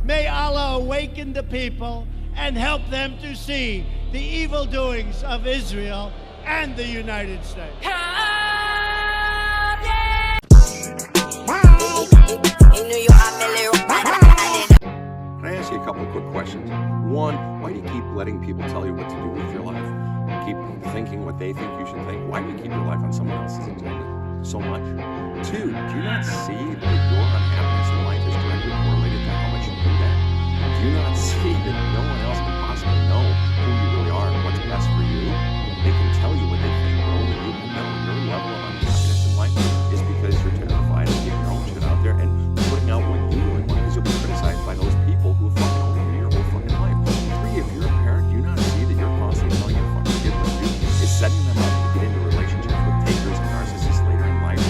May Allah awaken the people and help them to see the evil doings of Israel and the United States. Can I ask you a couple of quick questions? One, why do you keep letting people tell you what to do with your life? Keep thinking what they think you should think? Why do you keep your life on someone else's agenda so much? Two, do you not see that your unhappiness in life is directly correlated to how much you do that? Do you not see that no one else can possibly know who you really are and what's best for you? They can tell you what they think, but only you can know. Your level of unhappiness in life is because you're terrified of getting your own shit out there and putting out what you really want, because you'll be criticized by those people who have fucking owned you your whole fucking life. Three, if you're a parent, do you not see that you're constantly telling your fucking kid what to do is setting them up to get into relationships with takers and narcissists later in life,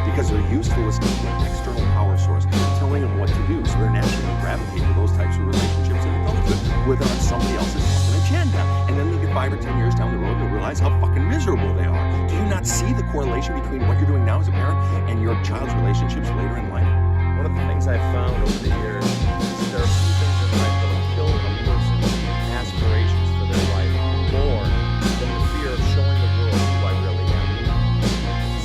because they're used to listening to an external power source telling them what to do, so they're naturally going to gravitate to those types of relationships in adulthood with somebody else's fucking agenda. And then they get 5 or 10 years down the road and they realize how fucking miserable they are. Do you not see the correlation between what you're doing now as a parent and your child's relationships later in life? One of the things I've found over the years is there are few things in life that will kill a person's aspirations for their life more than the fear of showing the world who I really am.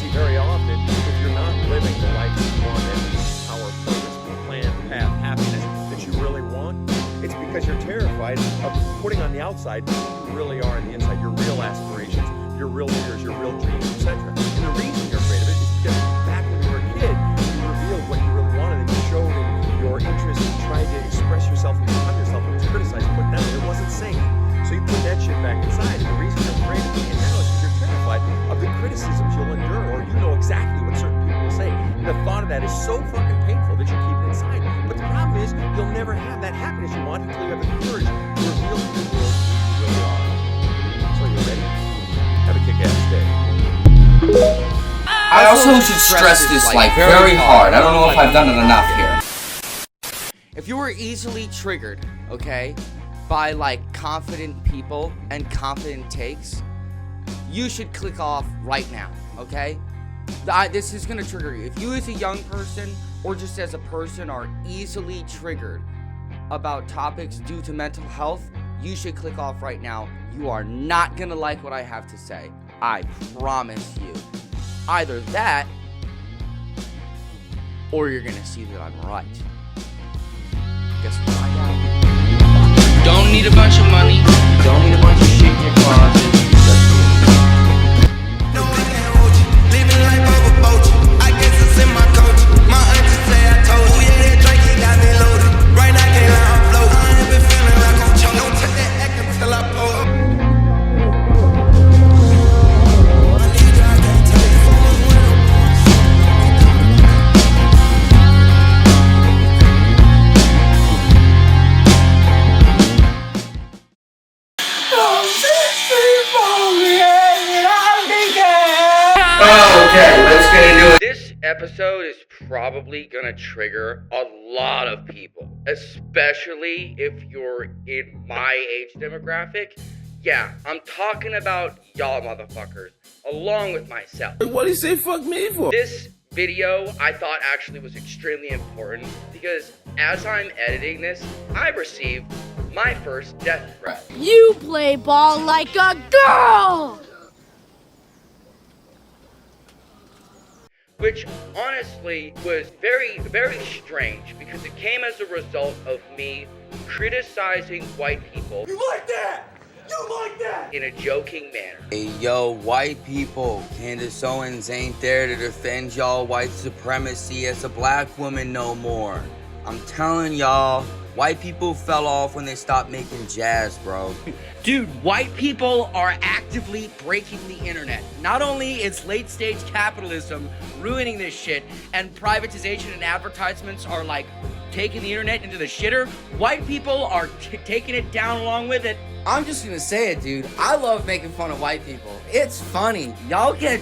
See, very often, if you're not living the life you want, and power, purpose, plan, path, happiness that you really want, it's because you're terrified of putting on the outside who you really are on the inside, your real aspirations, your real fears, your real dreams, etc. And the reason you're afraid of it is because back when you were a kid, you revealed what you really wanted and you showed your interest and tried to express yourself and become yourself. It was criticized, put down, it wasn't safe. So you put that shit back inside, and the reason you're afraid of it now is because you're terrified of the criticisms you'll endure, or you know exactly what certain people will say. And the thought of that is so fucking painful that you keep it inside. But the problem is, you'll never have that happiness you want until you have the courage to reveal to the world who you really are. So you ready? Have a kick-ass day. I also should stress this like very hard. I don't know if I've done it enough here. If you were easily triggered, okay, by like confident people and confident takes, you should click off right now, okay? This is gonna trigger you. If you as a young person or just as a person are easily triggered about topics due to mental health, you should click off right now. You are not gonna like what I have to say. I promise you. Either that, or you're gonna see that I'm right. Guess we'll find out. Don't need a bunch of money. Don't need a bunch of shit in your closet. No, I can't hold you. Living life overboard you. I guess it's in my culture. My auntie say I told you. Yeah, that drink, he got me loaded. Right now, I can't lie, I'm floating. I ain't been feeling like I'm choking. Don't take that act until I pull up. Okay, let's get into it. This episode is probably gonna trigger a lot of people, especially if you're in my age demographic. Yeah, I'm talking about y'all motherfuckers, along with myself. What do you say fuck me for? This video I thought actually was extremely important because as I'm editing this, I received my first death threat. You play ball like a girl! Which honestly was very, very strange because it came as a result of me criticizing white people. You like that? You like that? In a joking manner. Hey, yo, white people, Candace Owens ain't there to defend y'all white supremacy as a black woman no more. I'm telling y'all, white people fell off when they stopped making jazz, bro. Dude, white people are actively breaking the internet. Not only is late-stage capitalism ruining this shit, and privatization and advertisements are like taking the internet into the shitter, white people are taking it down along with it. I'm just gonna say it, dude. I love making fun of white people. It's funny. Y'all get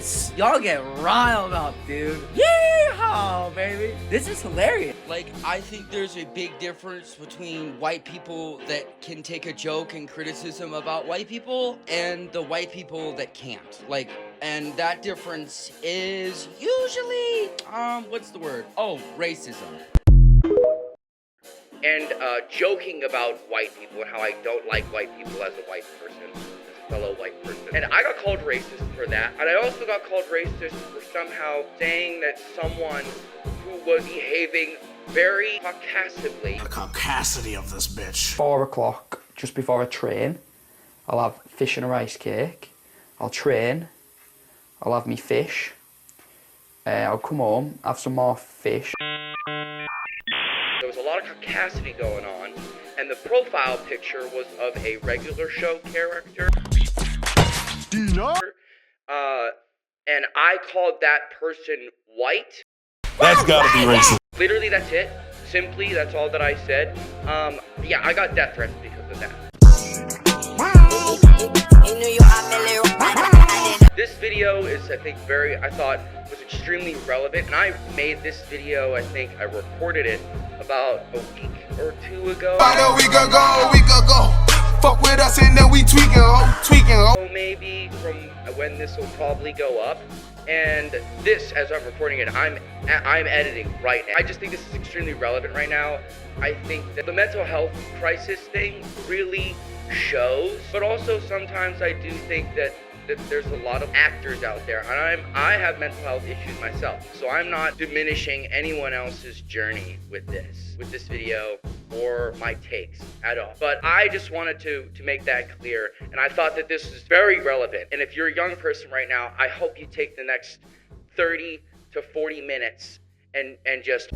riled up, dude. Yeehaw, baby. This is hilarious. Like, I think there's a big difference between white people that can take a joke and criticism about white people and the white people that can't. Like, and that difference is usually, what's the word? Oh, racism. and joking about white people and how I don't like white people as a white person, as a fellow white person. And I got called racist for that. And I also got called racist for somehow saying that someone who was behaving very caucasively. The caucasity of this bitch. 4 o'clock, just before I train, I'll have fish and a rice cake. I'll train. I'll have me fish. I'll come home, have some more fish. There was a lot of caucasity going on, and the profile picture was of a regular show character. And I called that person white. That's gotta be racist. Literally, that's it. Simply, that's all that I said. Yeah, I got death threats because of that. This video is, I think, I thought was extremely relevant, and I made this video, I think I recorded it about a week or 2 ago. About a week ago. Fuck with us and then we tweaking. Maybe from when this will probably go up. And this, as I'm recording it, I'm editing right now. I just think this is extremely relevant right now. I think that the mental health crisis thing really shows, but also sometimes I do think that there's a lot of actors out there, and I have mental health issues myself, so I'm not diminishing anyone else's journey with this video or my takes at all. But I just wanted to make that clear, and I thought that this is very relevant. And if you're a young person right now, I hope you take the next 30 to 40 minutes and just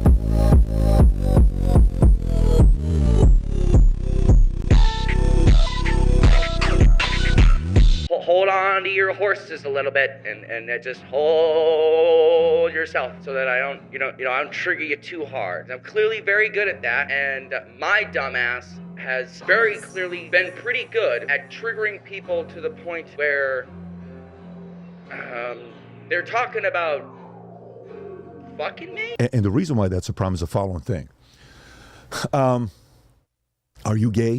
hold on to your horses a little bit and just hold yourself so that I don't trigger you too hard. I'm clearly very good at that, and my dumbass has very clearly been pretty good at triggering people to the point where they're talking about fucking me. And the reason why that's a problem is the following thing. Are you gay?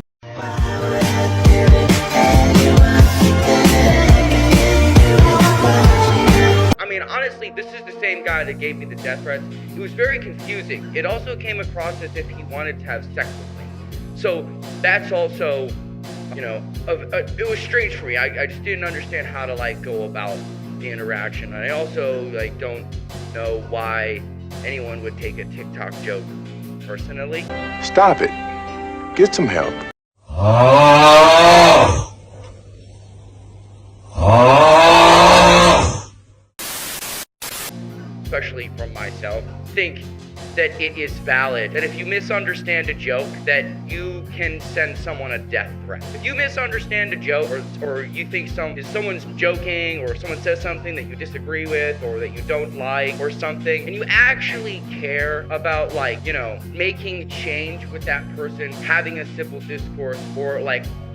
I mean, honestly, this is the same guy that gave me the death threats. It was very confusing. It also came across as if he wanted to have sex with me. So that's also, it was strange for me. I just didn't understand how to go about the interaction. And I also don't know why anyone would take a TikTok joke personally. Stop it. Get some help. Especially from myself, think that it is valid, that if you misunderstand a joke, that you can send someone a death threat. If you misunderstand a joke, or you think someone's joking, or someone says something that you disagree with, or that you don't like, or something, and you actually care about, making change with that person, having a civil discourse, or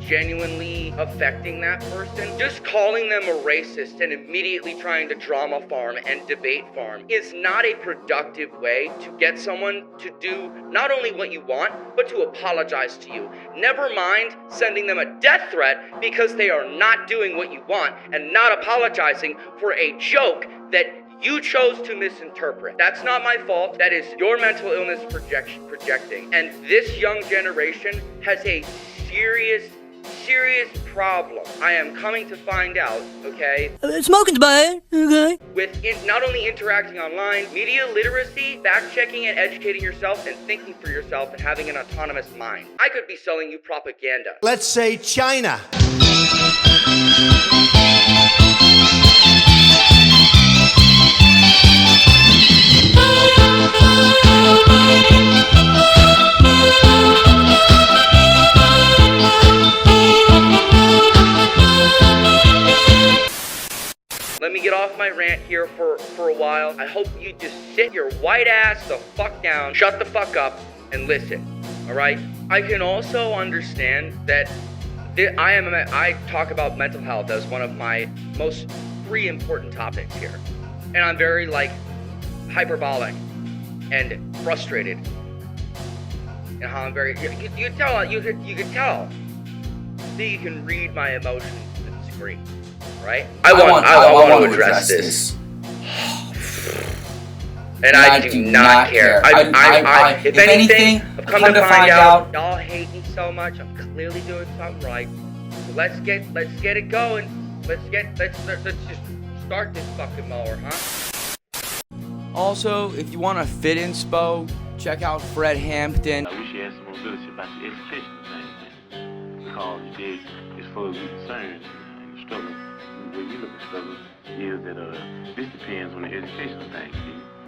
genuinely affecting that person, just calling them a racist and immediately trying to drama farm and debate farm is not a productive way to get someone to do not only what you want, but to apologize to you. Never mind sending them a death threat because they are not doing what you want and not apologizing for a joke that you chose to misinterpret. That's not my fault. That is your mental illness projecting. And this young generation has a serious problem. I am coming to find out, okay? Smoking's bad, okay? With not only interacting online, media literacy, fact-checking and educating yourself, and thinking for yourself, and having an autonomous mind. I could be selling you propaganda. Let's say China. Let me get off my rant here for a while. I hope you just sit your white ass the fuck down, shut the fuck up, and listen, alright? I can also understand that I talk about mental health as one of my most three important topics here. And I'm very, hyperbolic and frustrated. And how I'm very, you can tell that you can read my emotions to the screen. Right? I want to address this. And I do not care. If anything, I've come to find out y'all hate me so much. I'm clearly doing something right. So let's get it going. Let's just start this fucking mower, huh? Also, if you want a fit inspo, check out Fred Hampton. I wish you had some mobility about the education thing, because as far as we're concerned, the struggle, the way we look at struggle, is that this depends on the educational thing.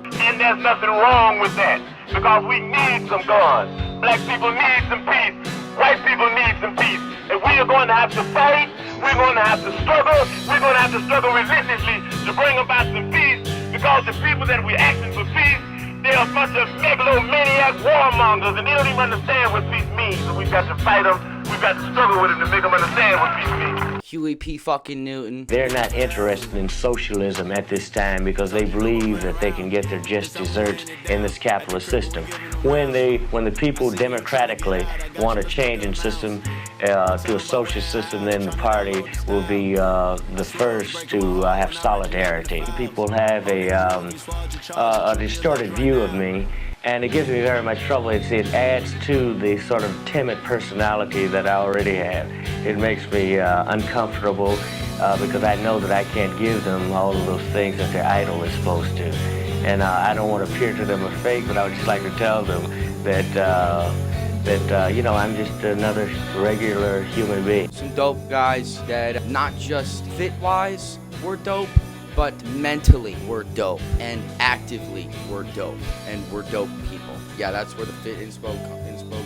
And there's nothing wrong with that, because we need some guns. Black people need some peace. White people need some peace. And we are going to have to fight. We're going to have to struggle. We're going to have to struggle relentlessly to bring about some peace, because the people that we're asking for peace, they're a bunch of megalomaniac warmongers, and they don't even understand what peace means. So we've got to fight them. We've got to struggle with them to make them understand what peace means. Huey P. fucking Newton. They're not interested in socialism at this time because they believe that they can get their just desserts in this capitalist system. When the people democratically want to change in system to a socialist system, then the party will be the first to have solidarity. People have a distorted view of me, and it gives me very much trouble. It adds to the sort of timid personality that I already have. It makes me uncomfortable because I know that I can't give them all of those things that their idol is supposed to. And I don't want to appear to them a fake, but I would just like to tell them that you know, I'm just another regular human being. Some dope guys that not just fit-wise were dope, but mentally we're dope, and actively we're dope, and we're dope people. Yeah, that's where the fit inspo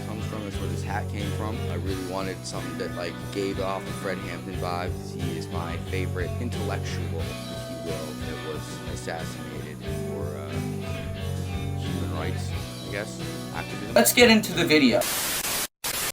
comes from. That's where this hat came from. I really wanted something that like gave off a Fred Hampton vibe, because he is my favorite intellectual, if you will, that was assassinated for human rights, I guess, activism. Let's get into the video.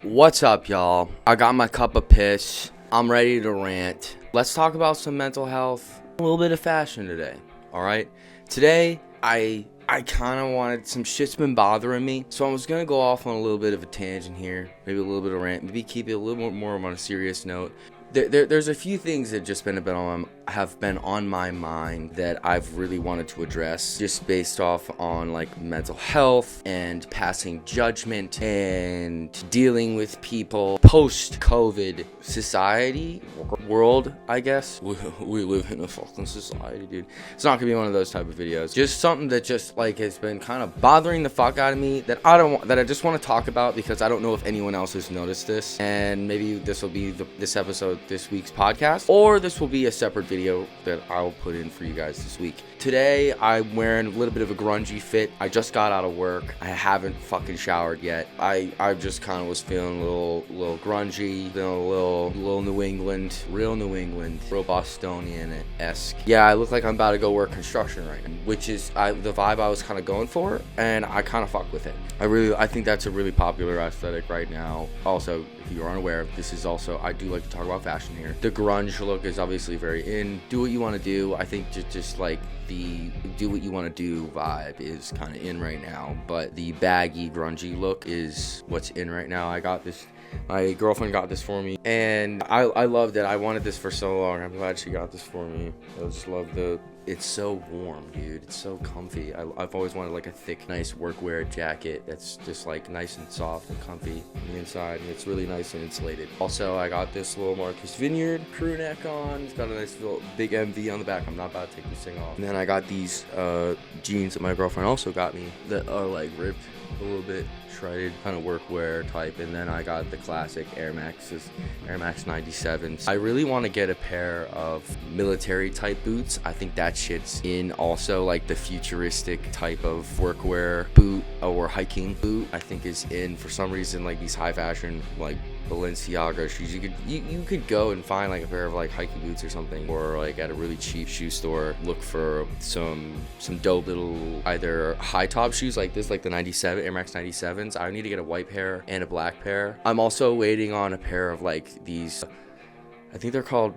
What's up, y'all? I got my cup of piss. I'm ready to rant. Let's talk about some mental health. A little bit of fashion today, alright? Today, I kind of wanted, some shit's been bothering me, so I was going to go off on a little bit of a tangent here, maybe a little bit of rant, maybe keep it a little more on a serious note. There's a few things that just have been on my mind that I've really wanted to address, just based off on like mental health and passing judgment and dealing with people post-COVID society world, I guess. We live in a fucking society, dude. It's not gonna be one of those type of videos. Just something that just like has been kind of bothering the fuck out of me that I just want to talk about, because I don't know if anyone else has noticed this, and maybe this will be this episode, this week's podcast, or this will be a separate video that I'll put in for you guys this week. Today, I'm wearing a little bit of a grungy fit. I just got out of work. I haven't fucking showered yet. I just kind of was feeling a little grungy, feeling a little New England, real Bostonian-esque. Yeah, I look like I'm about to go work construction right now, which is the vibe I was kind of going for, and I kind of fuck with it. I think that's a really popular aesthetic right now. Also, if you're unaware, this is also, I do like to talk about fashion here. The grunge look is obviously very in. Do what you want to do. I think just like the do what you want to do vibe is kind of in right now, but the baggy grungy look is what's in right now. I got this, my girlfriend got this for me, and I loved it. I wanted this for so long. I'm glad she got this for me. I just love it's so warm, dude. It's so comfy. I've always wanted like a thick, nice workwear jacket that's just like nice and soft and comfy on the inside, and it's really nice and insulated. Also, I got this little Marcus Vineyard crew neck on. It's got a nice little big MV on the back. I'm not about to take this thing off. And then I got these jeans that my girlfriend also got me that are like ripped a little bit, shredded, kind of workwear type. And then I got the classic Air Max 97s. I really want to get a pair of military type boots. I think that shit's in. Also, like the futuristic type of workwear boot or hiking boot, I think is in. For some reason, like these high fashion like Balenciaga shoes, you could go and find like a pair of like hiking boots or something, or like at a really cheap shoe store, look for some dope little either high top shoes like this, like the Air Max 97s. I need to get a white pair and a black pair. I'm also waiting on a pair of like these, I think they're called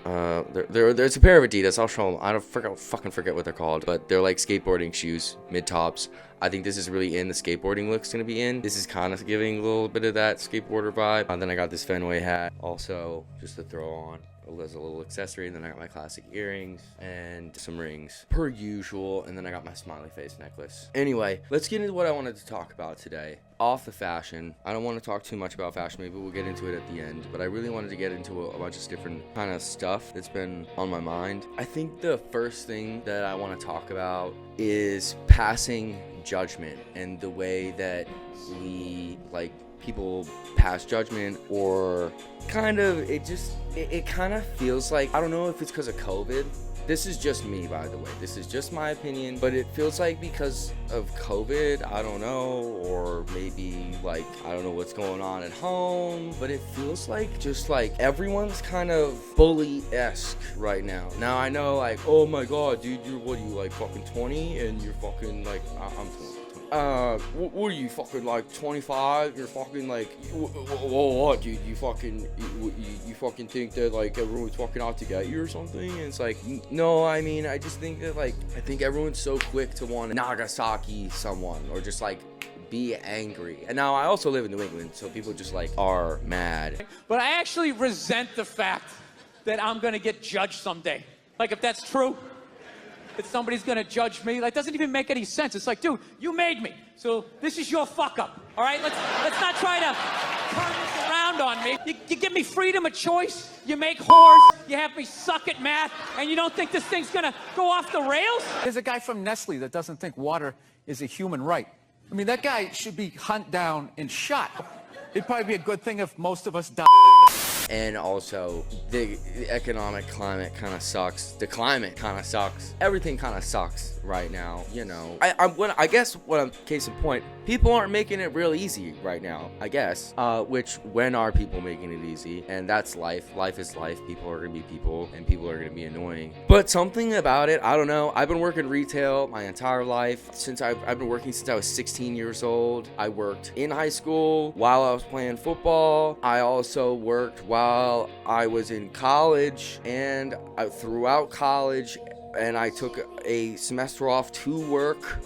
there's a pair of Adidas. I'll show them. I fucking forget what they're called, but they're like skateboarding shoes, mid tops. I think this is really in. The skateboarding look's gonna be in. This is kind of giving a little bit of that skateboarder vibe. And then I got this Fenway hat also, just to throw on. as a little accessory. And then I got my classic earrings and some rings per usual. And then I got my smiley face necklace. Anyway, let's get into what I wanted to talk about today. Off the fashion. I don't want to talk too much about fashion. Maybe we'll get into it at the end. But I really wanted to get into a bunch of different kind of stuff that's been on my mind. I think the first thing that I want to talk about is passing judgment and the way that we, like, people pass judgment, or kind of, it kind of feels like, I don't know if it's because of COVID. This is just me, by the way. This is just my opinion, but it feels like because of COVID, I don't know, or maybe like, I don't know what's going on at home, but it feels like just like everyone's kind of bully-esque right now. Now I know, like, oh my God, dude, what are you, like fucking 20 and you're fucking like, I'm 20. What are you, fucking like 25? You're fucking like, what, dude? You fucking think that like everyone's fucking out to get you or something? And it's like, no, I mean, I just think that, like, I think everyone's so quick to want to Nagasaki someone or just like be angry. And now I also live in New England, so people just like are mad. But I actually resent the fact that I'm gonna get judged someday. Like, if that's true, that somebody's gonna judge me, like, doesn't even make any sense. It's like, dude, you made me, so this is your fuck up, all right? Let's not try to turn this around on me. You give me freedom of choice, you make whores, you have me suck at math, and you don't think this thing's gonna go off the rails? There's a guy from Nestle that doesn't think water is a human right. I mean, that guy should be hunted down and shot. It'd probably be a good thing if most of us died. And also, the economic climate kind of sucks. The climate kind of sucks. Everything kind of sucks right now, you know. I guess what I'm, case in point, people aren't making it real easy right now, I guess. When are people making it easy? And that's life. Life is life. People are gonna be people, and people are gonna be annoying. But something about it, I don't know. I've been working retail my entire life. I've been working since I was 16 years old. I worked in high school while I was playing football. I also worked while I was in college, and throughout college, and I took a semester off to work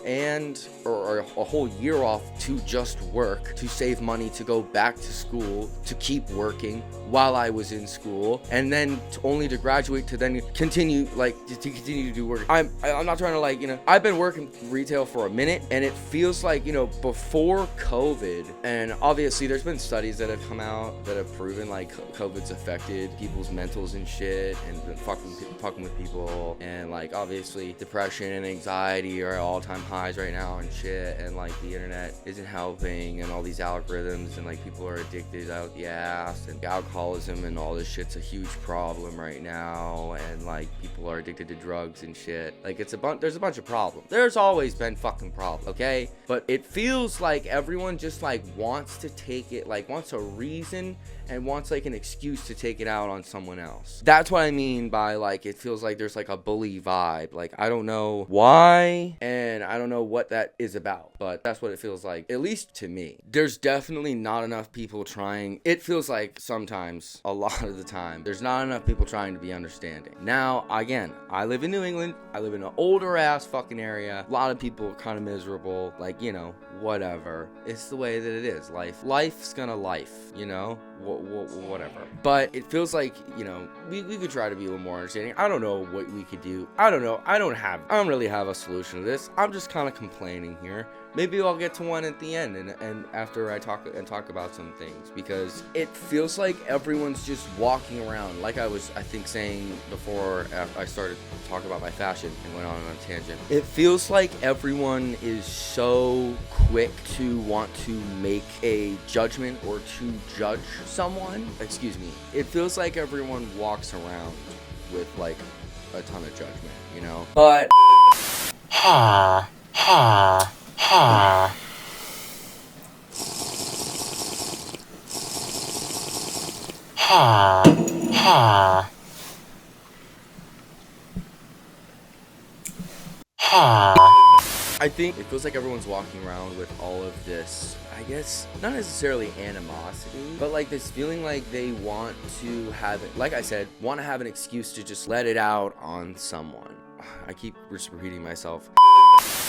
or a whole year off to just work, to save money to go back to school, to keep working while I was in school, and then only to graduate to then continue to do work. I'm not trying to, like, you know, I've been working retail for a minute, and it feels like, you know, before COVID, and obviously there's been studies that have come out that have proven like COVID's affected people's mentals and shit, and been fucking with people, and like obviously depression and anxiety are at all-time highs right now and shit, and like the internet isn't helping, and all these algorithms, and like people are addicted out the ass, and alcoholism and all this shit's a huge problem right now, and like people are addicted to drugs and shit. Like there's a bunch of problems. There's always been fucking problems, okay? But it feels like everyone just like wants to take it, like wants a reason and wants like an excuse to take it out on someone else. That's what I mean by like, it feels like there's like a bully vibe. Like, I don't know why, and I don't know what that is about, but that's what it feels like, at least to me. There's definitely not enough people trying. It feels like sometimes, a lot of the time, there's not enough people trying to be understanding. Now, again, I live in New England. I live in an older ass fucking area. A lot of people are kind of miserable. Like, you know, whatever. It's the way that it is. Life's gonna life, you know? Whatever. But it feels like, you know, we could try to be a little more understanding. I don't know what we could do. I don't know. I don't really have a solution to this. I'm just kind of complaining here. Maybe I'll get to one at the end and after I talk about some things, because it feels like everyone's just walking around, like I was, I think, saying before I started talking about my fashion and went on a tangent. It feels like everyone is so quick to want to make a judgment or to judge someone. Excuse me. It feels like everyone walks around with like a ton of judgment, you know? But I think it feels like everyone's walking around with all of this, I guess, not necessarily animosity, but like this feeling like they want to have it, like I said, want to have an excuse to just let it out on someone. I keep just repeating myself.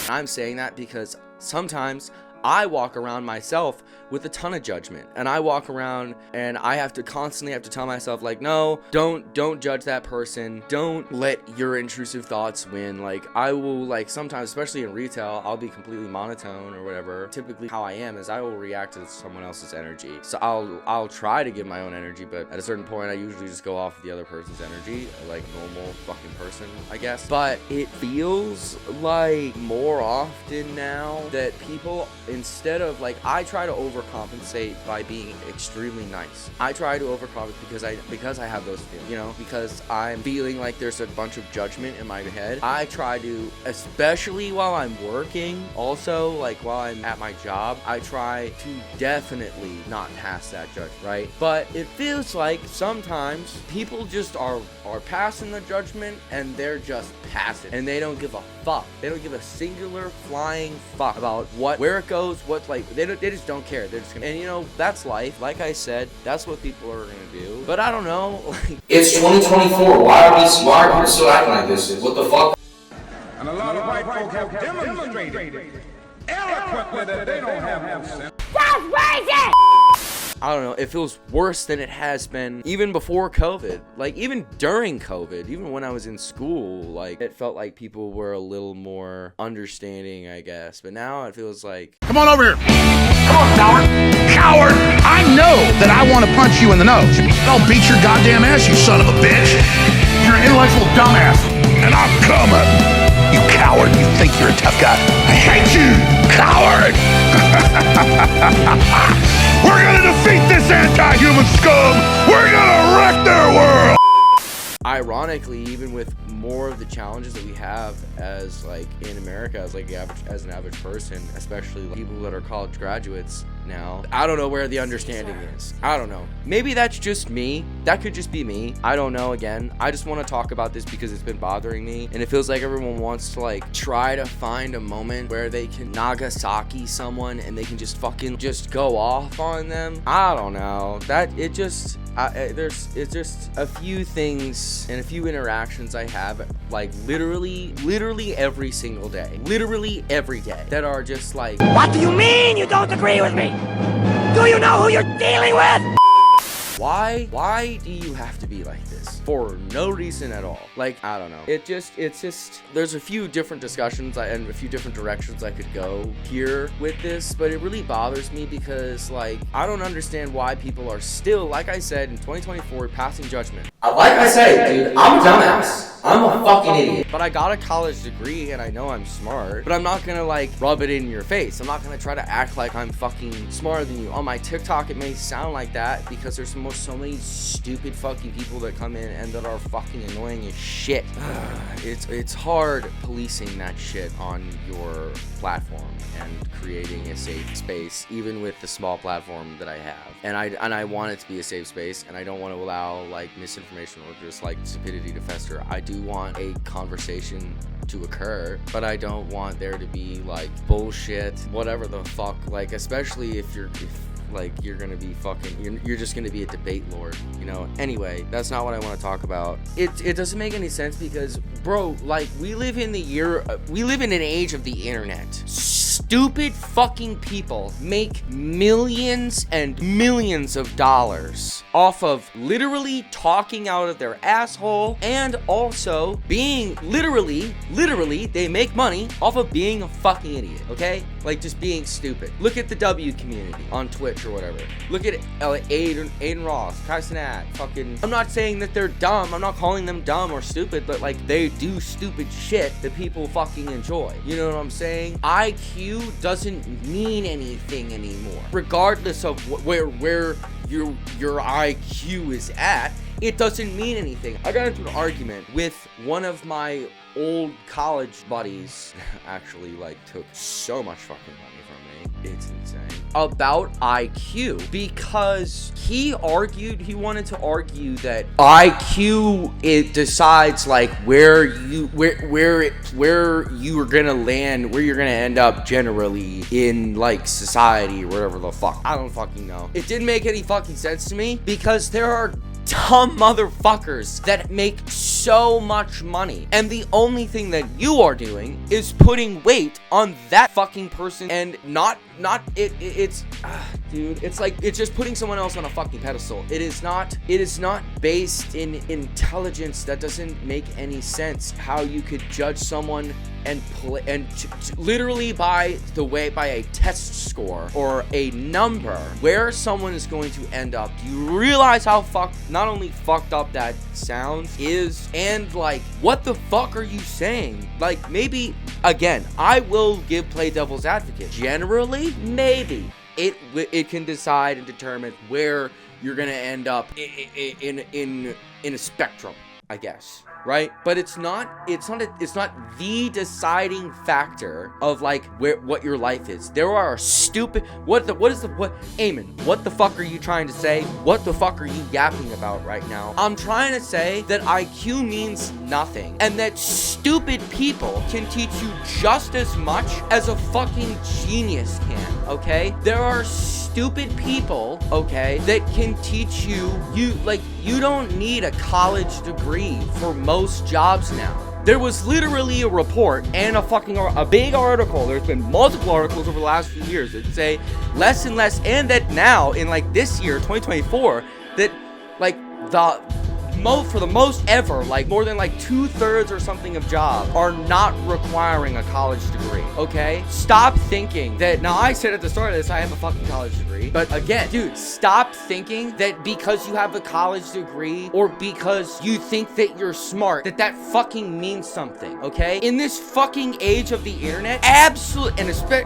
I'm saying that because sometimes I walk around myself with a ton of judgment, and I walk around and I have to constantly tell myself, like, no, don't judge that person. Don't let your intrusive thoughts win. Like, I will, like, sometimes, especially in retail, I'll be completely monotone or whatever. Typically how I am is I will react to someone else's energy. So I'll try to give my own energy, but at a certain point I usually just go off the other person's energy, like normal fucking person, I guess. But it feels like more often now that people, instead of, like, I try to overcompensate by being extremely nice. I try to overcompensate because I have those feelings, you know, because I'm feeling like there's a bunch of judgment in my head. I try to, especially while I'm working, also, like, while I'm at my job, I try to definitely not pass that judgment, right? But it feels like sometimes people just are passing the judgment, and they're just passive, and they don't give a fuck. They don't give a singular flying fuck about where it goes, what's, like, they just don't care. They're just gonna, and you know, that's life. Like I said, that's what people are gonna do. But I don't know. It's 2024. Why are we still acting like this? What the fuck? And a lot of white folks have demonstrated eloquently that they don't have no sense. That's racist! I don't know, it feels worse than it has been even before COVID. Like, even during COVID, even when I was in school, like, it felt like people were a little more understanding, I guess. But now it feels like... Come on over here. Come on, coward. Coward! I know that I want to punch you in the nose. I'll beat your goddamn ass, you son of a bitch. You're an intellectual dumbass. And I'm coming. You coward. You think you're a tough guy. I hate you, coward. We're gonna defeat this anti-human scum! We're gonna wreck their world! Ironically, even with more of the challenges that we have as, like, in America, as an average person, especially people that are college graduates now, I don't know where the understanding is. I don't know. Maybe that's just me. That could just be me. I don't know. Again, I just want to talk about this because it's been bothering me, and it feels like everyone wants to, like, try to find a moment where they can Nagasaki someone and they can just fucking just go off on them. I don't know. It's just a few things and a few interactions I have, like, literally every single day, literally every day, that are just like, What do you mean you don't agree with me? Do you know who you're dealing with? Why do you have to be like this? For no reason at all. Like, I don't know. It's just, there's a few different discussions and a few different directions I could go here with this, but it really bothers me because, like, I don't understand why people are still, like I said, in 2024, passing judgment. Like I say, dude, I'm a dumbass. I'm a fucking idiot. But I got a college degree and I know I'm smart, but I'm not gonna, like, rub it in your face. I'm not gonna try to act like I'm fucking smarter than you. On my TikTok, it may sound like that because there's so many stupid fucking people that come in and that are fucking annoying as shit. It's hard policing that shit on your platform and creating a safe space, even with the small platform that I have. And I want it to be a safe space, and I don't want to allow, like, misinformation or just, like, stupidity to fester. I do want a conversation to occur, but I don't want there to be, like, bullshit, whatever the fuck, like, especially if you're gonna be fucking, you're just gonna be a debate lord, you know? Anyway, that's not what I want to talk about. It doesn't make any sense because, bro, like, we live in an age of the internet. Stupid fucking people make millions and millions of dollars off of literally talking out of their asshole, and also being literally they make money off of being a fucking idiot, okay? Like, just being stupid. Look at the W community on Twitch or whatever. Look at Aiden Ross, Kai Cenat, fucking, I'm not saying that they're dumb, I'm not calling them dumb or stupid, but, like, they do stupid shit that people fucking enjoy. You know what I'm saying? IQ doesn't mean anything anymore. Regardless of where your IQ is at, it doesn't mean anything. I got into an argument with one of my old college buddies, actually, like, took so much fucking money from me. It's insane. About IQ, because he wanted to argue that IQ, it decides, like, where you are gonna land, where you're gonna end up generally in, like, society or whatever the fuck. I don't fucking know. It didn't make any fucking sense to me because there are dumb motherfuckers that make so much money, and the only thing that you are doing is putting weight on that fucking person, and dude, it's like, it's just putting someone else on a fucking pedestal. It is not based in intelligence. That doesn't make any sense. How you could judge someone and literally by a test score or a number where someone is going to end up. Do you realize how not only fucked up that sounds is, and like, what the fuck are you saying? Like, maybe, again, I will play devil's advocate. Generally, maybe it can decide and determine where you're gonna end up in a spectrum, I guess, right? But it's not the deciding factor of like what your life is. There are stupid Eamon, what the fuck are you trying to say? What the fuck are you yapping about right now? I'm trying to say that IQ means nothing, and that stupid people can teach you just as much as a fucking genius can, okay? There are stupid people, okay, that can teach you don't need a college degree for most jobs now. There was literally a report and a big article. There's been multiple articles over the last few years that say less and less, and that now in like this year, 2024, that like for the most ever, like more than like 2/3 or something of jobs are not requiring a college degree, okay? Stop thinking that, now I said at the start of this, I have a fucking college degree, but again, dude, stop thinking that because you have a college degree or because you think that you're smart, that fucking means something, okay? In this fucking age of the internet, absolutely,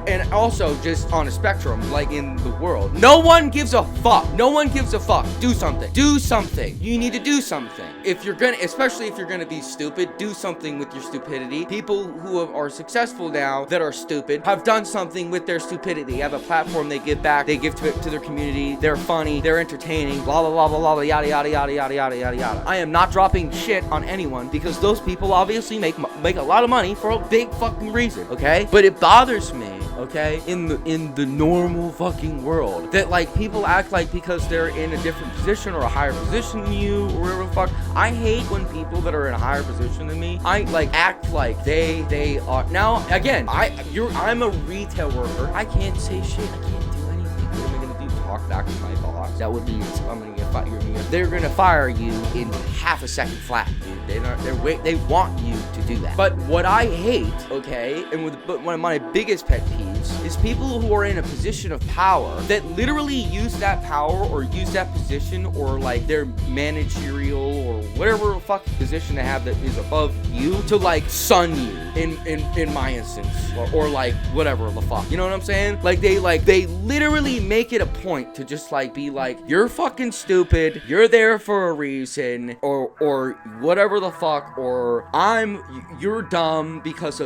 and also just on a spectrum, like in the world, no one gives a fuck. No one gives a fuck. Do something. Do something. You need to do something. Especially if you're gonna be stupid, do something with your stupidity. People who are successful now that are stupid have done something with their stupidity. Have a platform, they give back, they give to their community, they're funny, they're entertaining, blah blah blah blah blah, yada yada yada yada yada yada yada. I am not dropping shit on anyone because those people obviously make a lot of money for a big fucking reason, okay? But it bothers me, okay, in the normal fucking world, that like people act like because they're in a different position or a higher position than you or whatever the fuck. I hate when people that are in a higher position than me, act like they are. Now again, I'm a retail worker. I can't say shit. I can't do anything. What am I gonna do? Talk back to my boss? That would be, I'm gonna get fired. They're gonna fire you in half a second flat, dude. They want you to do that. But what I hate, okay, but one of my biggest pet peeves is people who are in a position of power that literally use that power or use that position or like their managerial or whatever fucking position they have that is above you to like sun you in my instance or like whatever the fuck. You know what I'm saying? Like they literally make it a point to just like be like, you're fucking stupid, you're there for a reason, or whatever the fuck, or you're dumb because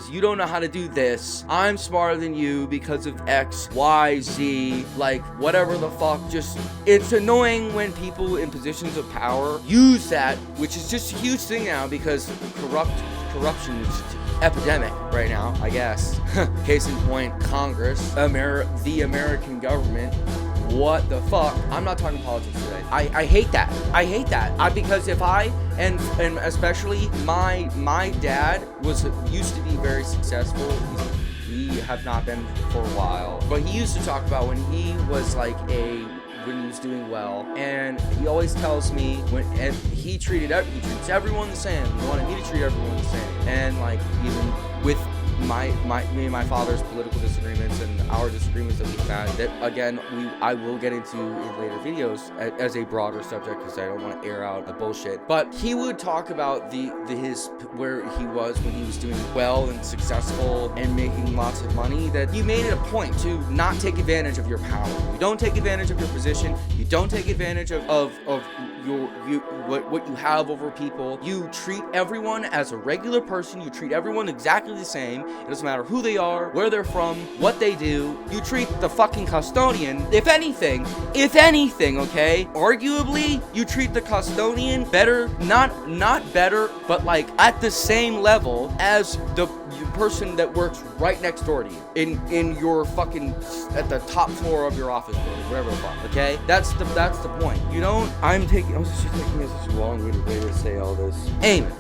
you don't know how to do this, I'm smarter than you because of X, Y, Z, like whatever the fuck. Just, it's annoying when people in positions of power use that, which is just a huge thing now because corruption is epidemic right now, I guess. Case in point, Congress, the American government. What the fuck? I'm not talking politics today. I hate that. Because if and especially my dad used to be very successful. We have not been for a while, but he used to talk about when he was when he was doing well, and he always tells me he treats everyone the same. He wanted me to treat everyone the same, and like even with me and my father's political disagreements and our disagreements that we've had, that again I will get into in later videos as a broader subject because I don't want to air out a bullshit. But he would talk about his where he was when he was doing well and successful and making lots of money, that he made it a point to not take advantage of your power. You don't take advantage of your position. You don't take advantage of what you have over people. You treat everyone as a regular person. You treat everyone exactly the same. It doesn't matter who they are, where they're from, what they do. You treat the fucking custodian, if anything, okay? Arguably, you treat the custodian better, not better, but like at the same level as person that works right next door to you in your fucking at the top floor of your office building, whatever the fuck. Okay, that's the point. You don't. I was just taking this such a long-winded way to say all this. Amen.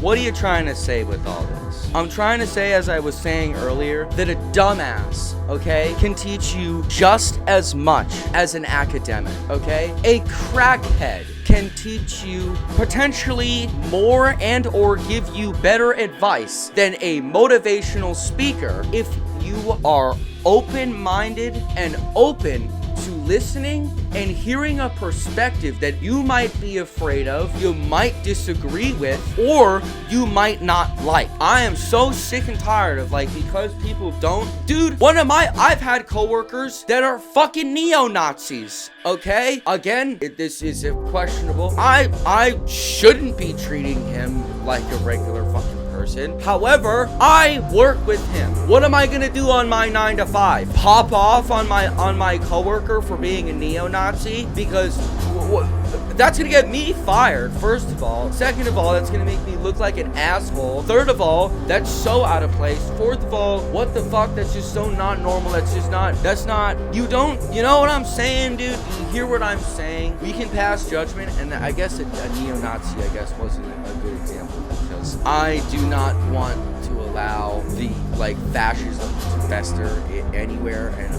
What are you trying to say with all this? I'm trying to say, as I was saying earlier, that a dumbass, okay, can teach you just as much as an academic, okay? A crackhead can teach you potentially more and or give you better advice than a motivational speaker if you are open-minded and open to listening and hearing a perspective that you might be afraid of, you might disagree with, or you might not like. I am so sick and tired of because people don't. Dude, I've had coworkers that are fucking neo-Nazis, okay? Again, this is questionable. I shouldn't be treating him like a regular fucking person. However, I work with him. What am I gonna do on my 9 to 5? Pop off on my coworker for being a neo-Nazi? Because that's gonna get me fired, first of all. Second of all, that's gonna make me look like an asshole. Third of all, that's so out of place. Fourth of all, what the fuck? That's just so not normal. You know what I'm saying, dude? You hear what I'm saying? We can pass judgment, and I guess a neo-Nazi, wasn't a good example, because I do not want to allow the fascism to fester anywhere, and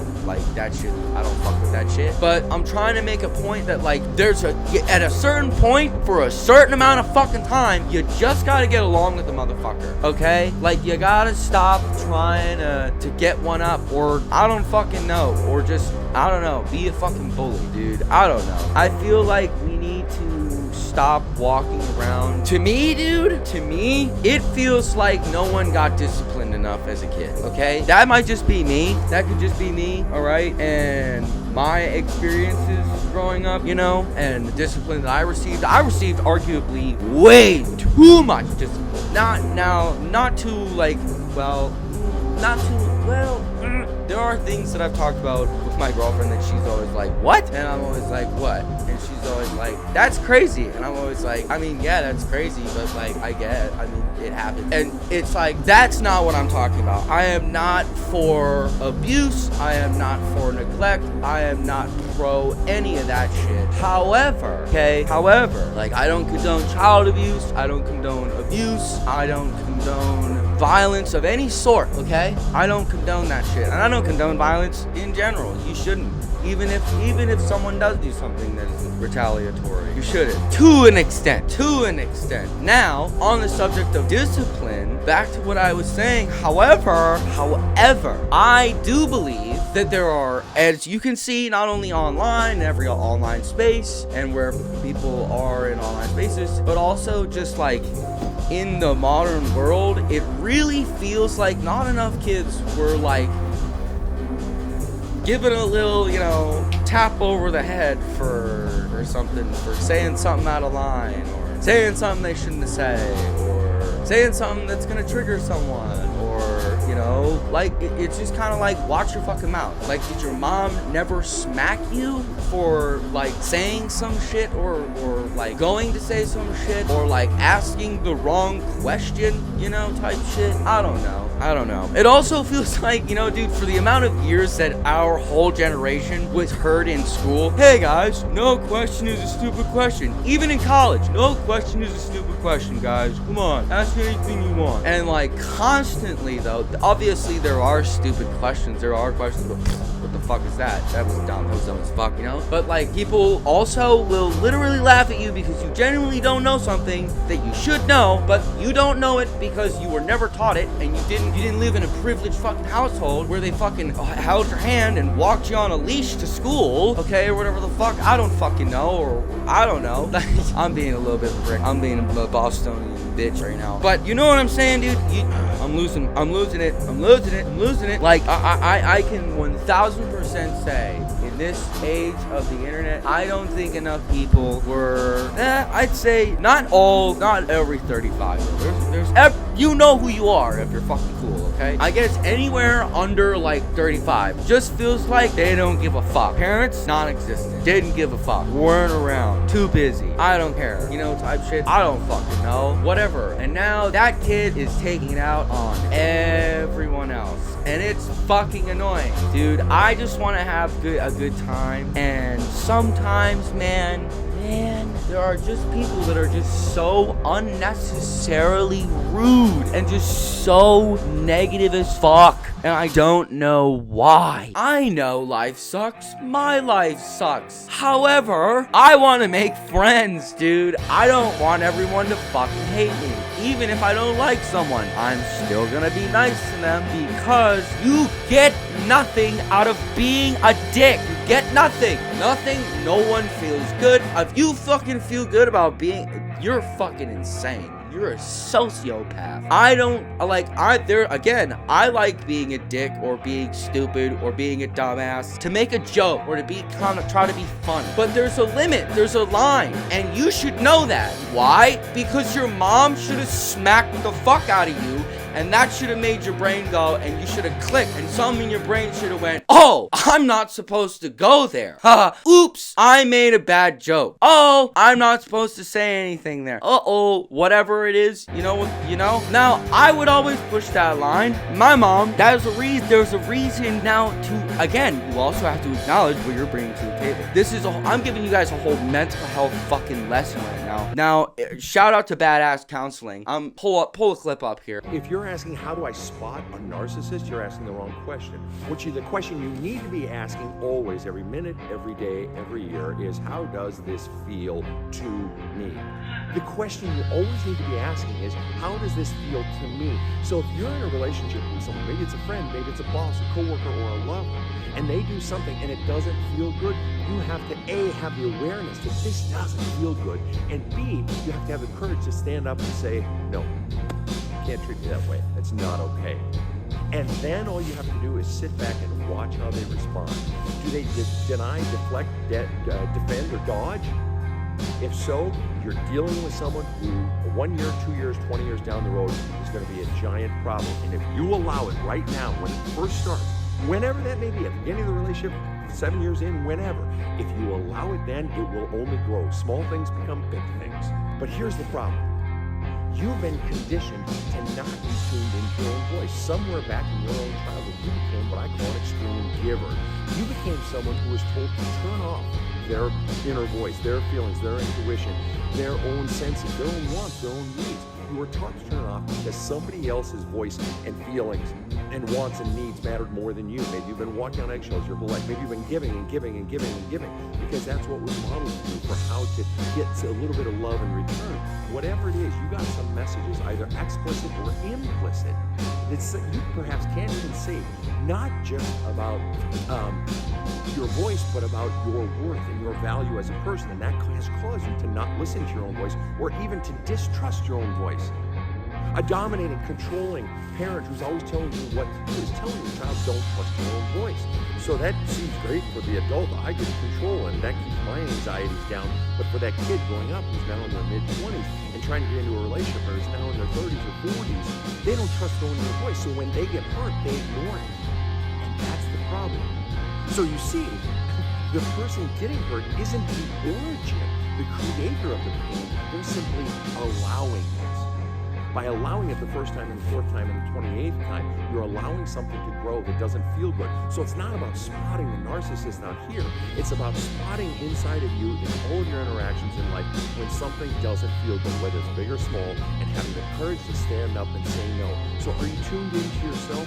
that shit, I don't fuck with that shit. But I'm trying to make a point that there's at a certain point for a certain amount of fucking time, you just gotta get along with the motherfucker, okay? You gotta stop trying to get one up, or I don't fucking know, or just, I don't know, be a fucking bully, dude. I don't know. I feel like we need to stop walking around. To me, dude, it feels like no one got disciplined enough as a kid, okay? That might just be me. That could just be me, all right? And my experiences growing up, and the discipline that I received arguably way too much discipline. There are things that I've talked about with my girlfriend that she's always like, what? And I'm always like, what? And she's always like, that's crazy. And I'm always like, yeah, that's crazy, but I get it. It happens. And it's that's not what I'm talking about. I am not for abuse. I am not for neglect. I am not pro any of that shit. However, I don't condone child abuse. I don't condone abuse. I don't condone violence of any sort, okay? I don't condone that shit. And I don't condone violence in general. You shouldn't. Even if someone does do something that is retaliatory, you shouldn't. To an extent. Now, on the subject of discipline, back to what I was saying, however, I do believe that there are, as you can see, not only online, in every online space, and where people are in online spaces, but also just in the modern world, it really feels like not enough kids were given a little, tap over the head for something, for saying something out of line, or saying something they shouldn't have said, or saying something that's gonna trigger someone, or it's just kind of watch your fucking mouth. Did your mom never smack you for saying some shit, or going to say some shit, or asking the wrong question, type shit? I don't know. It also feels dude, for the amount of years that our whole generation was heard in school, hey guys, no question is a stupid question. Even in college, no question is a stupid question, guys. Come on, ask me anything you want. And constantly though, obviously there are stupid questions. There are questions, but what the fuck is that? That was dumb. That was dumb as fuck, But people also will literally laugh at you because you genuinely don't know something that you should know, but you don't know it because you were never taught it, and you didn't live in a privileged fucking household where they fucking held your hand and walked you on a leash to school, okay, or whatever the fuck. I don't fucking know, or I don't know. I'm being a little bit of a prick. I'm being a Bostonian bitch right now. But you know what I'm saying, dude? I'm losing it. I can 1000% say, in this age of the internet, I don't think enough people were, I'd say not every 35. There's You know who you are if you're fucking cool, okay? I guess anywhere under like 35 just feels like they don't give a fuck. Parents, non-existent. Didn't give a fuck. Weren't around. Too busy. I don't care. You know, type shit. I don't fucking know. Whatever. And now that kid is taking it out on everyone else. And it's fucking annoying. Dude, I just want to have a good time. And sometimes, man, there are just people that are just so unnecessarily rude and just so negative as fuck. And I don't know why. I know life sucks. My life sucks. However, I want to make friends, dude. I don't want everyone to fucking hate me. Even if I don't like someone, I'm still gonna be nice to them because you get nothing out of being a dick. You get nothing. Nothing. No one feels good. If you fucking feel good about being, you're fucking insane. You're a sociopath. I like being a dick or being stupid or being a dumbass to make a joke or to be try to be funny. But there's a limit, there's a line, and you should know that. Why? Because your mom should have smacked the fuck out of you, and that should have made your brain go, and you should have clicked, and something in your brain should have went, oh, I'm not supposed to go there. Haha, oops, I made a bad joke. Oh, I'm not supposed to say anything there. Uh-oh, whatever it is, you know. Now, I would always push that line. My mom, there's a reason now to, again, you also have to acknowledge what you're bringing to the table. I'm giving you guys a whole mental health fucking lesson right now. Now, shout out to Badass Counseling. Pull a clip up here. If you're asking how do I spot a narcissist, you're asking the wrong question. The question you need to be asking always, every minute, every day, every year is how does this feel to me? The question you always need to be asking is how does this feel to me? So if you're in a relationship with someone, maybe it's a friend, maybe it's a boss, a coworker, or a lover, and they do something and it doesn't feel good, you have to A, have the awareness that this doesn't feel good, and B, you have to have the courage to stand up and say, no, you can't treat me that way. That's not okay. And then all you have to do is sit back and watch how they respond. Do they deny, deflect, defend, or dodge? If so, you're dealing with someone who 1 year, 2 years, 20 years down the road is going to be a giant problem. And if you allow it right now, when it first starts, whenever that may be, at the beginning of the relationship, 7 years in, whenever, if you allow it then, it will only grow. Small things become big things. But here's the problem. You've been conditioned to not be tuned into your own voice. Somewhere back in your own childhood, you became what I call an extreme giver. You became someone who was told to turn off their inner voice, their feelings, their intuition, their own senses, their own wants, their own needs. You were taught to turn it off because somebody else's voice and feelings and wants and needs mattered more than you. Maybe you've been walking on eggshells your whole life. Maybe you've been giving and giving and giving and giving because that's what was modeled to you for how to get a little bit of love in return. Whatever it is, you got some messages, either explicit or implicit, that you perhaps can't even say, not just about your voice, but about your worth and your value as a person. And that has caused you to not listen to your own voice or even to distrust your own voice. A dominating, controlling parent who's always telling you what to do is telling your child, don't trust your own voice. So that seems great for the adult. I get control and that keeps my anxieties down. But for that kid growing up who's now in their mid-20s and trying to get into a relationship or is now in their 30s or 40s, they don't trust owning their voice. So when they get hurt, they ignore it. And that's the problem. So you see, the person getting hurt isn't the origin, the creator of the pain. They're simply allowing it. By allowing it the first time and the fourth time and the 28th time, you're allowing something to grow that doesn't feel good. So it's not about spotting the narcissist out here. It's about spotting inside of you in all of your interactions in life when something doesn't feel good, whether it's big or small, and having the courage to stand up and say no. So are you tuned into yourself?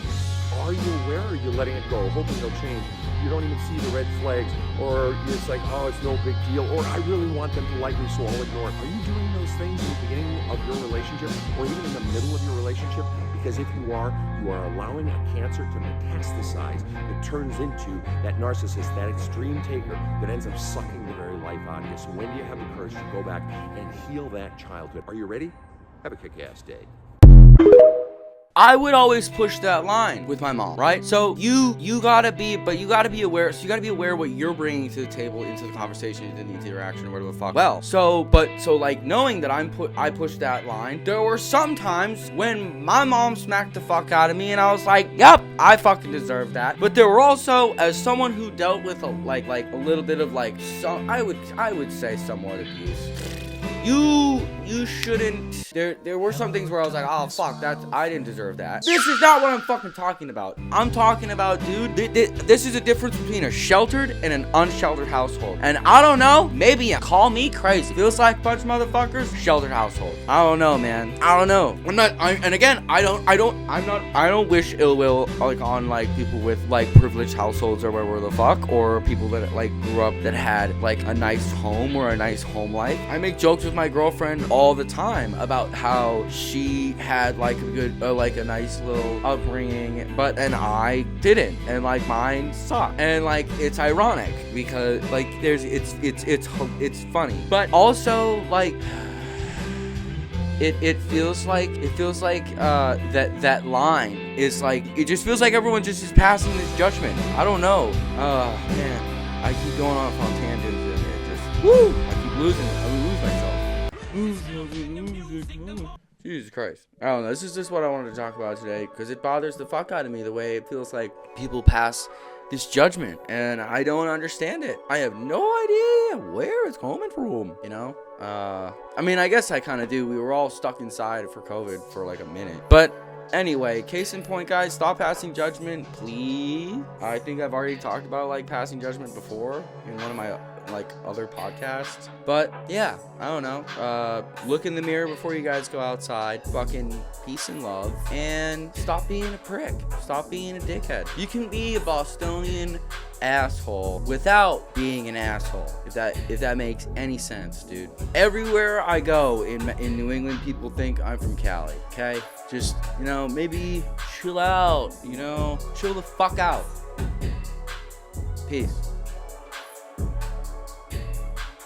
Are you aware or are you letting it go, hoping it'll change? You don't even see the red flags, or it's like, oh, it's no big deal, or I really want them to like me, so I'll ignore it. Are you doing those things in the beginning of your relationship, or even in the middle of your relationship? Because if you are allowing a cancer to metastasize that turns into that narcissist, that extreme taker that ends up sucking the very life out of you. So when do you have the courage to go back and heal that childhood? Are you ready? Have a kick-ass day. I would always push that line with my mom, right? So you gotta be aware. So you gotta be aware what you're bringing to the table, into the conversation, into the interaction, or whatever the fuck. Well, so like knowing that I pushed that line, there were some times when my mom smacked the fuck out of me, and I was like, yep, I fucking deserve that. But there were also, as someone who dealt with a little bit of like some, I would say somewhat abuse. You shouldn't. There were some things where I was like, oh fuck, I didn't deserve that. This is not what I'm fucking talking about. I'm talking about, dude, this is a difference between a sheltered and an unsheltered household. And I don't know, maybe call me crazy. Feels like a bunch of motherfuckers. Sheltered household. I don't know, man. I don't know. I don't wish ill will like on like people with like privileged households or whatever the fuck, or people that like grew up that had like a nice home or a nice home life. I make jokes with my girlfriend all the time about how she had like a good like a nice little upbringing, and I didn't, and like mine sucked, and like it's ironic because like it's funny, but also like it feels like that line is like, it just feels like everyone just is passing this judgment. I don't know. Man, I keep going off on tangents and it just I keep losing it. I lose myself. Jesus Christ. I don't know. This is just what I wanted to talk about today because it bothers the fuck out of me the way it feels like people pass this judgment, and I don't understand it. I have no idea where it's coming from, you know? I mean, I guess I kind of do. We were all stuck inside for COVID for like a minute. But anyway, case in point, guys, stop passing judgment, please. I think I've already talked about like passing judgment before in one of my like other podcasts, but yeah, I don't know. Look in the mirror before you guys go outside. Fucking peace and love, and stop being a prick. Stop being a dickhead. You can be a Bostonian asshole without being an asshole, if that makes any sense, dude. Everywhere I go in New England, people think I'm from Cali. Okay, just, you know, maybe chill out, you know, chill the fuck out. Peace.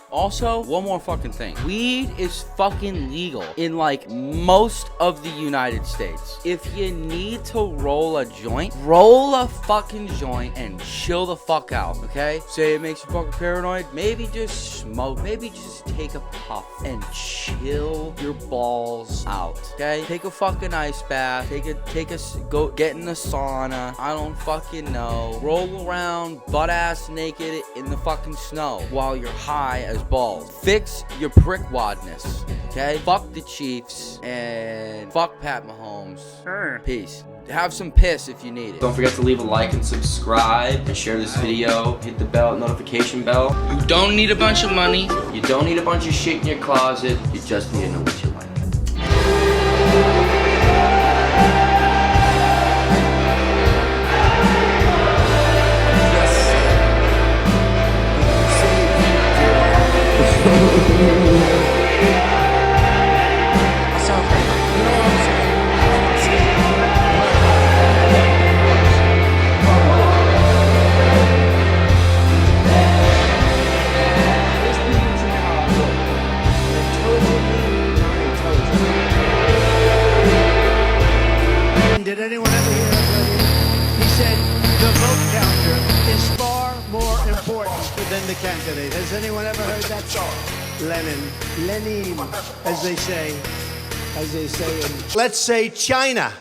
Also, one more fucking thing. Weed is fucking legal in like most of the United States. If you need to roll a joint, roll a fucking joint and chill the fuck out, okay? Say it makes you fucking paranoid, maybe just smoke, maybe just take a puff and chill your balls out, okay? Take a fucking ice bath, go get in the sauna, I don't fucking know. Roll around butt ass naked in the fucking snow while you're high as balls. Fix your prickwadness, okay? Fuck the Chiefs and fuck Pat Mahomes. Peace. Have some piss if you need it. Don't forget to leave a like and subscribe and share this video. Hit the notification bell. You don't need a bunch of money. You don't need a bunch of shit in your closet. You just need to know what you like. Did anyone ever hear of it? He said the vote counter is far more important than the candidate. Has anyone ever heard that? Lenin, as they say in, let's say, China.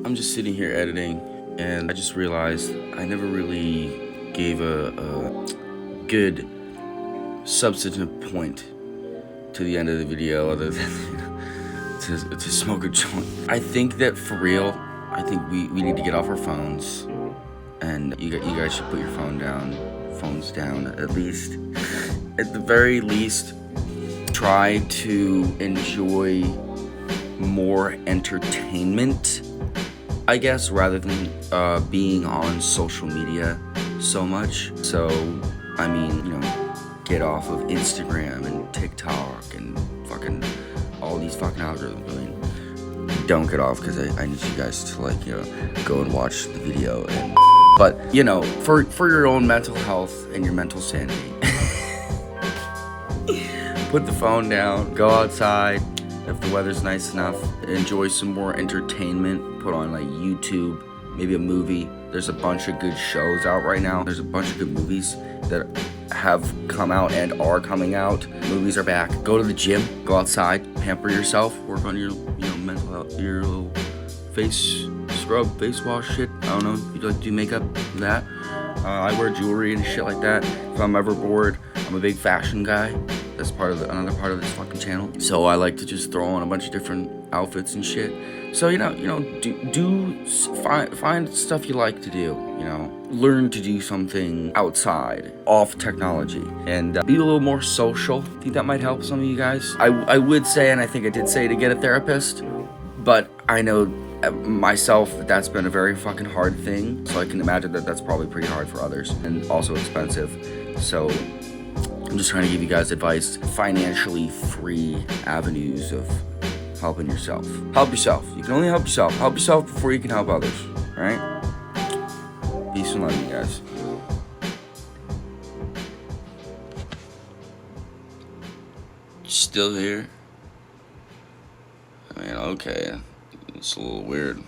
I'm just sitting here editing, and I just realized I never really gave a good substantive point to the end of the video other than to smoke a joint. I think that for real, I think we need to get off our phones, and you guys should put your phones down at the very least. Try to enjoy more entertainment, I guess, rather than being on social media so much. So, I mean, you know, get off of Instagram and TikTok and fucking all all these fucking algorithms. I mean, don't get off because I need you guys to like, you know, go and watch the video. And, but you know, for your own mental health and your mental sanity, put the phone down, go outside. If the weather's nice enough, enjoy some more entertainment. Put on like YouTube, maybe a movie. There's a bunch of good shows out right now. There's a bunch of good movies that have come out and are coming out. Movies are back. Go to the gym, go outside, pamper yourself, work on your, you know, mental health, your little face scrub, face wash shit. I don't know if you like to do makeup, that. I wear jewelry and shit like that. If I'm ever bored, I'm a big fashion guy. That's part of another part of this fucking channel. So I like to just throw on a bunch of different outfits and shit. So find stuff you like to do. You know, learn to do something outside, off technology, and be a little more social. I think that might help some of you guys. I would say, and I think I did say, to get a therapist, but I know myself that's been a very fucking hard thing. So I can imagine that that's probably pretty hard for others and also expensive. So I'm just trying to give you guys advice, financially free avenues of helping yourself. Help yourself. You can only help yourself. Help yourself before you can help others. All right? Peace and love, you guys. Still here? I mean, okay. It's a little weird.